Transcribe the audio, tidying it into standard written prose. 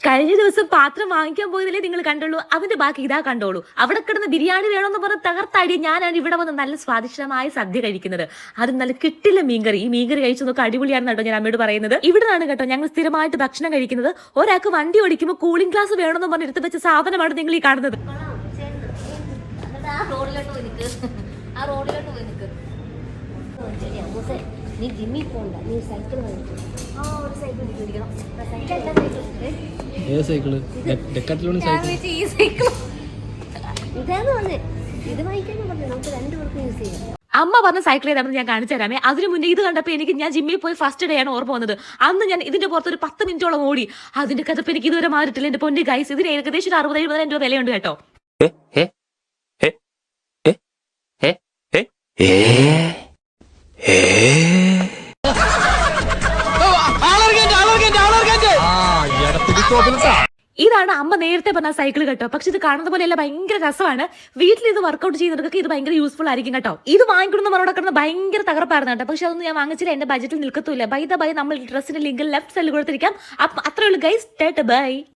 കഴിഞ്ഞ ദിവസം പാത്രം വാങ്ങിക്കാൻ പോയതിലേ നിങ്ങൾ കണ്ടുള്ളൂ, അതിന്റെ ബാക്കി ഇതാ കണ്ടോളൂ. അവിടെ കിടന്ന് ബിരിയാണി വേണമെന്ന് പറഞ്ഞ് തകർത്തടി ഞാനാണ് ഇവിടെ വന്ന് നല്ല സ്വാദിഷ്ടമായ സദ്യ കഴിക്കുന്നത്. അത് നല്ല കിട്ടില്ല മീൻകറി. ഈ മീൻകറി കഴിച്ചു നോക്കുക, അടിപൊളിയാണെന്ന് കേട്ടോ ഞാൻ അമ്മയോട് പറയുന്നത്. ഇവിടെ നിന്നാണ് കേട്ടോ ഞങ്ങൾ സ്ഥിരമായിട്ട് ഭക്ഷണം കഴിക്കുന്നത്. ഒരാൾക്ക് വണ്ടി ഓടിക്കുമ്പോൾ കൂളിംഗ് ഗ്ലാസ് വേണമെന്ന് പറഞ്ഞ് എടുത്ത് വെച്ച സാധനമാണ് നിങ്ങൾ ഈ കാണുന്നത്. നീ ജിമ്മിൽ പോണ്ട, നീ സൈക്കിൾ വാങ്ങിക്കും. ഒരു സൈക്കിൾ പിടിക്കണം. ഈ സൈക്കിൾ ഇതാന്ന് പറഞ്ഞേ, ഇത് വാങ്ങിക്കാന്ന് പറഞ്ഞു. നമുക്ക് രണ്ടുപേർക്കും യൂസ് ചെയ്യാം. അമ്മ പറഞ്ഞ സൈക്കിൾ ഏതാണെന്ന് ഞാൻ കാണിച്ചു തരാമേ. അതിന് മുന്നേ ഇത് കണ്ടപ്പോൾ എനിക്ക് ഞാൻ ജിമ്മിൽ പോയി ഫസ്റ്റ് ഡേ ആണ് ഓർമ്മ വന്നത്. അന്ന് ഞാൻ ഇതിന്റെ പുറത്ത് ഒരു 10 മിനിറ്റോളം ഓടി. അതിന്റെ കഥപ്പ് എനിക്ക് ഇതുവരെ മാറിയിട്ടില്ല എന്റെ പൊന്നു ഗൈസ്. ഇതിന് ഏകദേശം ഒരു 60-70 രൂപ വിലയുണ്ട് കേട്ടോ. ഇതാണ് അമ്മ നേരത്തെ പറഞ്ഞ സൈക്കിൾ കേട്ടോ. പക്ഷെ ഇത് കാണുന്ന പോലെയല്ല, ഭയങ്കര രസമാണ്. വീട്ടിൽ ഇത് വർക്കൗട്ട് ചെയ്യുന്നവർക്കൊക്കെ ഇത് ഭയങ്കര യൂസ്ഫുൾ ആയിരിക്കും കേട്ടോ. ഇത് വാങ്ങിക്കണമെന്ന് പറഞ്ഞോടെ കിടന്ന് ഭയങ്കര തകർപ്പായിരുന്നു കേട്ടോ. പക്ഷെ അതൊന്നും ഞാൻ വാങ്ങിച്ചില്ല, എന്റെ ബജറ്റിൽ നിൽക്കത്തില്ല. ബൈ നമ്മൾ ഡ്രസ്സിന്റെ ലിങ്ക് ലെഫ്റ്റ് സൈഡിൽ കൊടുത്തിരിക്കാം. അപ്പൊ അത്രയുള്ളൂ ഗൈസ്. ബൈ.